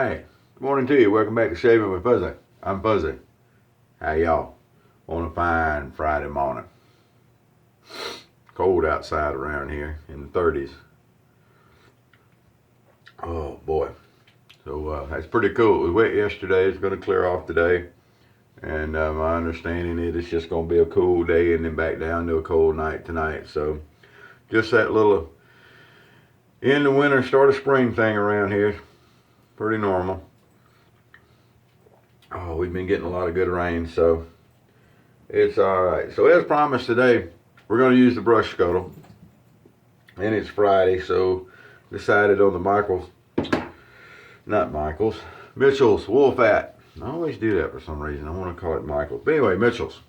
Hi, good morning to you. Welcome back to Shaving with Fuzzy. I'm Fuzzy. How y'all on a fine Friday morning? Cold outside around here in the 30s. Oh boy. So that's pretty cool. It was wet yesterday. It's going to clear off today. And my understanding is it's just going to be a cool day and then back down to a cold night tonight. So just that little end of winter, start of spring thing around here. Pretty normal. Oh, we've been getting a lot of good rain, so it's alright. So as promised today, we're going to use the brush scuttle. And it's Friday, so decided on the Mitchell's wool fat. I always do that for some reason. I want to call it Michael's. But anyway, Mitchell's.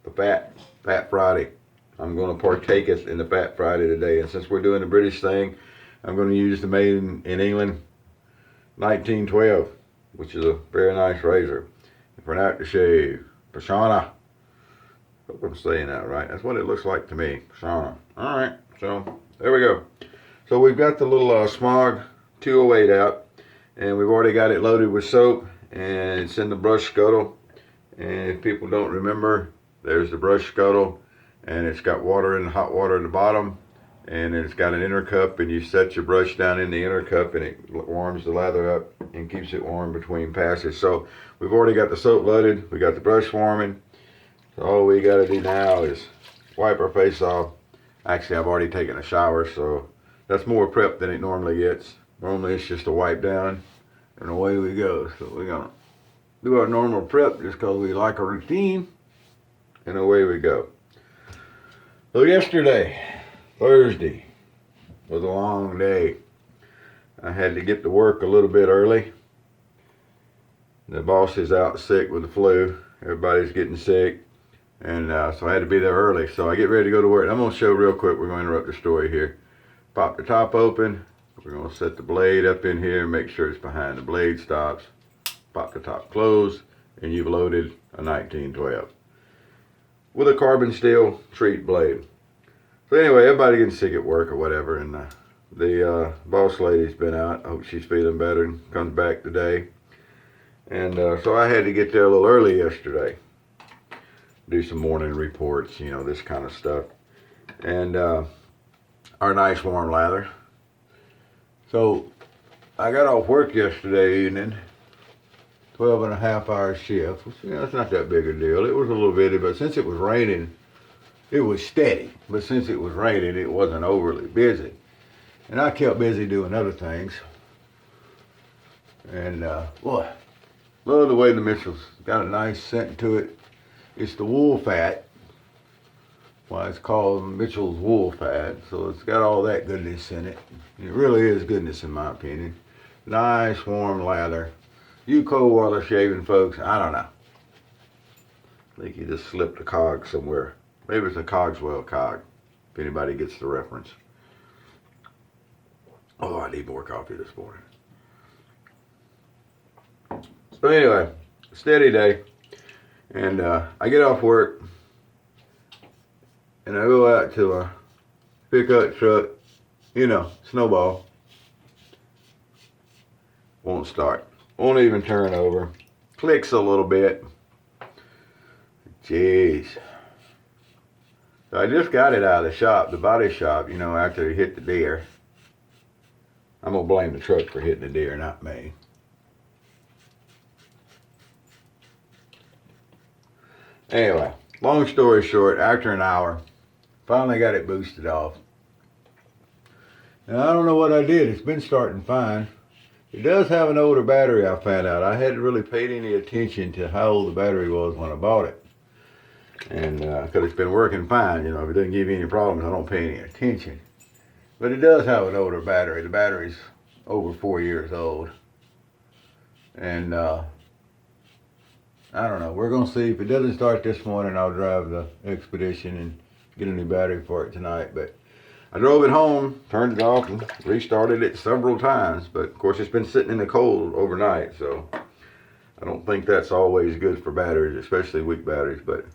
The Fat Friday. I'm going to partake in the Fat Friday today. And since we're doing the British thing, I'm going to use the made in England 1912, which is a very nice razor. For an aftershave, Pashana. Hope I'm saying that right. That's what it looks like to me, Pashana. All right, so there we go. So we've got the little Smog 208 out, and we've already got it loaded with soap, and it's in the brush scuttle. And if people don't remember, there's the brush scuttle, and it's got water and hot water at the bottom. And it's got an inner cup, and you set your brush down in the inner cup, and it warms the lather up and keeps it warm between passes. So we've already got the soap loaded. We got the brush warming. So all we got to do now is wipe our face off. Actually, I've already taken a shower, so that's more prep than it normally gets. Normally it's just a wipe down, and away we go. So we're gonna do our normal prep just because we like a routine, and away we go. So yesterday, Thursday, was a long day. I had to get to work a little bit early. The boss is out sick with the flu. Everybody's getting sick. And so I had to be there early. So I get ready to go to work. I'm going to show real quick. We're going to interrupt the story here. Pop the top open. We're going to set the blade up in here and make sure it's behind the blade stops. Pop the top closed. And you've loaded a 1912 with a carbon steel treat blade. So anyway, everybody getting sick at work or whatever, and the boss lady's been out. I hope she's feeling better and comes back today. And so I had to get there a little early yesterday. Do some morning reports, you know, this kind of stuff. And our nice warm lather. So I got off work yesterday evening, 12.5 hour shift, which, you know, it's not that big a deal. It was a little bitty, but since it was raining, it was steady, but since it was raining, it wasn't overly busy. And I kept busy doing other things. And boy, love the way the Mitchell's got a nice scent to it. It's the wool fat. Why it's called Mitchell's wool fat. So it's got all that goodness in it. It really is goodness in my opinion. Nice warm lather. You cold water shaving folks, I don't know. I think you just slipped a cog somewhere. Maybe it's a Cogswell cog, if anybody gets the reference. Oh, I need more coffee this morning. So anyway, steady day. And I get off work, and I go out to a pickup truck, you know, snowball. Won't start. Won't even turn over. Clicks a little bit. Jeez. So I just got it out of the shop, the body shop, you know, after it hit the deer. I'm going to blame the truck for hitting the deer, not me. Anyway, long story short, after an hour, finally got it boosted off. Now, I don't know what I did. It's been starting fine. It does have an older battery, I found out. I hadn't really paid any attention to how old the battery was when I bought it. And because it's been working fine, you know, if it doesn't give you any problems, I don't pay any attention. But it does have an older battery. The battery's over 4 years old. And I don't know. We're going to see. If it doesn't start this morning, I'll drive the Expedition and get a new battery for it tonight. But I drove it home, turned it off, and restarted it several times. But of course, it's been sitting in the cold overnight, so I don't think that's always good for batteries, especially weak batteries. But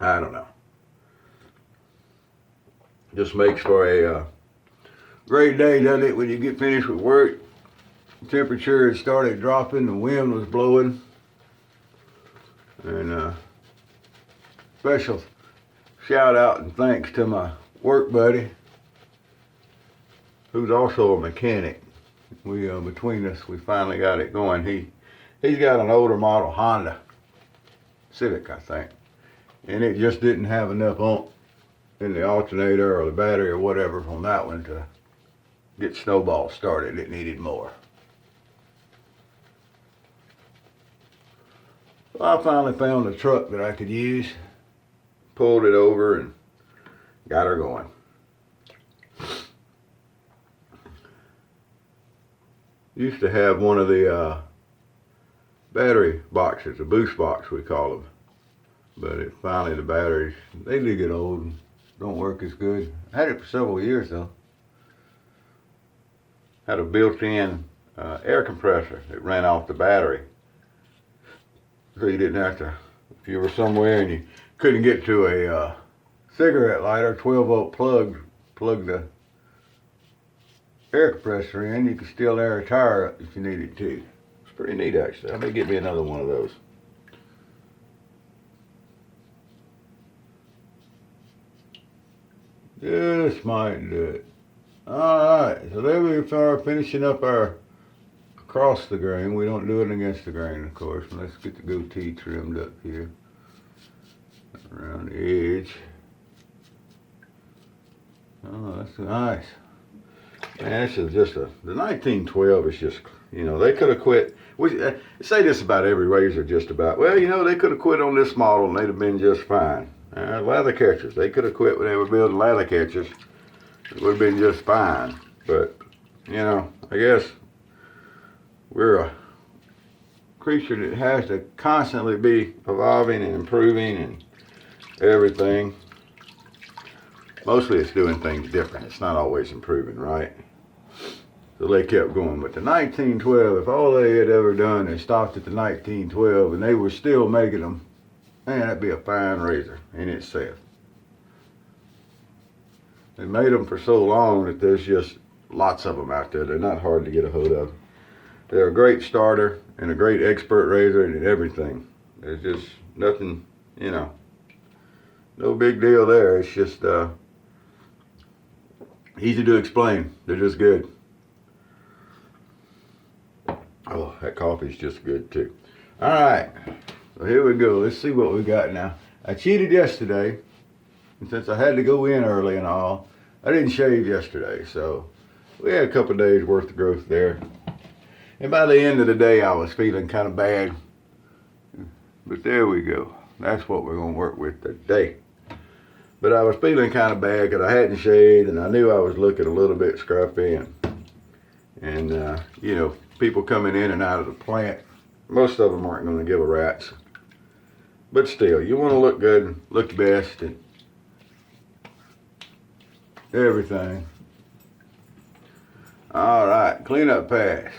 I don't know. Just makes for a great day, doesn't it, when you get finished with work temperature had started dropping, the wind was blowing, and special shout out and thanks to my work buddy, who's also a mechanic. We between us, we finally got it going. He's got an older model Honda Civic, I think, and it just didn't have enough oomph in the alternator or the battery or whatever on that one to get Snowball started. It needed more. So I finally found a truck that I could use, pulled it over, and got her going. Used to have one of the battery boxes, a boost box we call them, but finally the batteries, they do get old and don't work as good. I had it for several years though. Had a built-in air compressor that ran off the battery, so you didn't have to, if you were somewhere and you couldn't get to a cigarette lighter, 12-volt plug the air compressor in, you could still air a tire up if you needed to. It's pretty neat actually. I may get me another one of those. This might do it. Alright, so there we are, finishing up our across the grain. We don't do it against the grain, of course. Let's get the goatee trimmed up here around the edge. Oh, that's nice. Man, this is just the 1912 is just, you know, they could have quit. We say this about every razor just about. Well, you know, they could have quit on this model and they'd have been just fine. Lather catchers, they could have quit when they were building lather catchers. It would have been just fine. But, you know, I guess we're a creature that has to constantly be evolving and improving and everything. Mostly it's doing things different. It's not always improving, right? So they kept going. But the 1912, if all they had ever done is stopped at the 1912 and they were still making them, man, that'd be a fine razor in itself. They made them for so long that there's just lots of them out there. They're not hard to get a hold of. They're a great starter and a great expert razor and everything. There's just nothing, you know, no big deal there. It's just easy to explain. They're just good. Oh, that coffee's just good too. All right, so here we go. Let's see what we got now. I cheated yesterday, and since I had to go in early and all, I didn't shave yesterday, so we had a couple of days worth of growth there. And by the end of the day, I was feeling kind of bad. But there we go. That's what we're going to work with today. But I was feeling kind of bad because I hadn't shaved, and I knew I was looking a little bit scruffy. And you know, people coming in and out of the plant, most of them aren't going to give a rat's. But still, you want to look good, look best, and everything. All right, cleanup pass.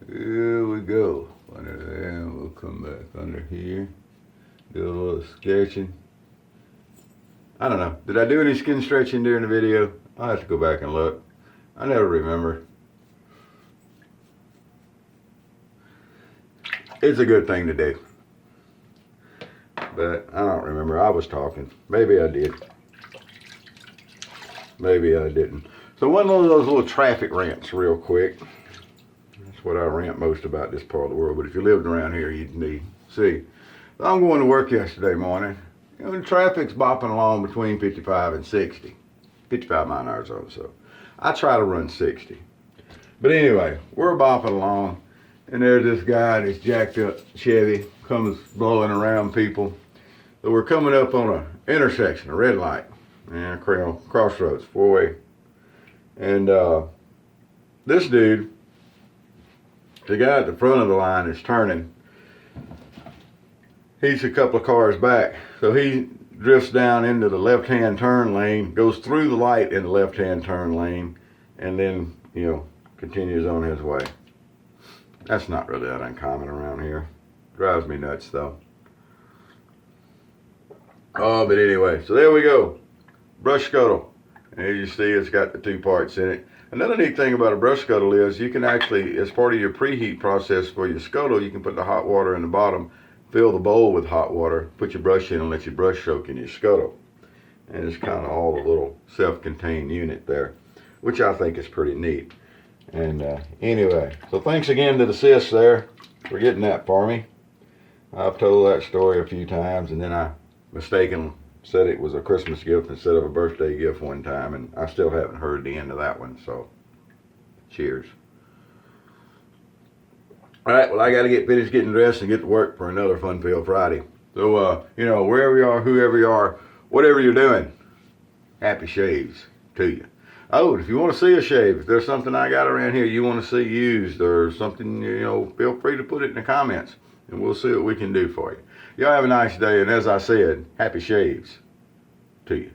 Here we go. Under there, we'll come back under here. Do a little sketching. I don't know. Did I do any skin stretching during the video? I'll have to go back and look. I never remember. It's a good thing to do. But I don't remember. I was talking. Maybe I did. Maybe I didn't. So one of those little traffic rants real quick. That's what I rant most about this part of the world. But if you lived around here, you'd see. So I'm going to work yesterday morning. You know, the traffic's bopping along between 55 and 60. 55 mile an hour zone, so I try to run 60. But anyway, we're bopping along, and there's this guy, this jacked up Chevy, comes blowing around people. So we're coming up on an intersection, a red light, and crossroads, four-way. And this dude, the guy at the front of the line is turning. He's a couple of cars back, so he drifts down into the left-hand turn lane, goes through the light in the left-hand turn lane, and then, you know, continues on his way. That's not really that uncommon around here. Drives me nuts, though. Oh, but anyway, so there we go. Brush scuttle. And as you see, it's got the two parts in it. Another neat thing about a brush scuttle is you can actually, as part of your preheat process for your scuttle, you can put the hot water in the bottom, fill the bowl with hot water, put your brush in and let your brush soak in your scuttle. And it's kind of all a little self-contained unit there, which I think is pretty neat. And anyway, so thanks again to the sis there for getting that for me. I've told that story a few times, and then I mistakenly said it was a Christmas gift instead of a birthday gift one time, and I still haven't heard the end of that one, so cheers. Alright, well, I got to get finished getting dressed and get to work for another Fun-Filled Friday. So, you know, wherever you are, whoever you are, whatever you're doing, happy shaves to you. Oh, if you want to see a shave, if there's something I got around here you want to see used or something, you know, feel free to put it in the comments, and we'll see what we can do for you. Y'all have a nice day, and as I said, happy shaves to you.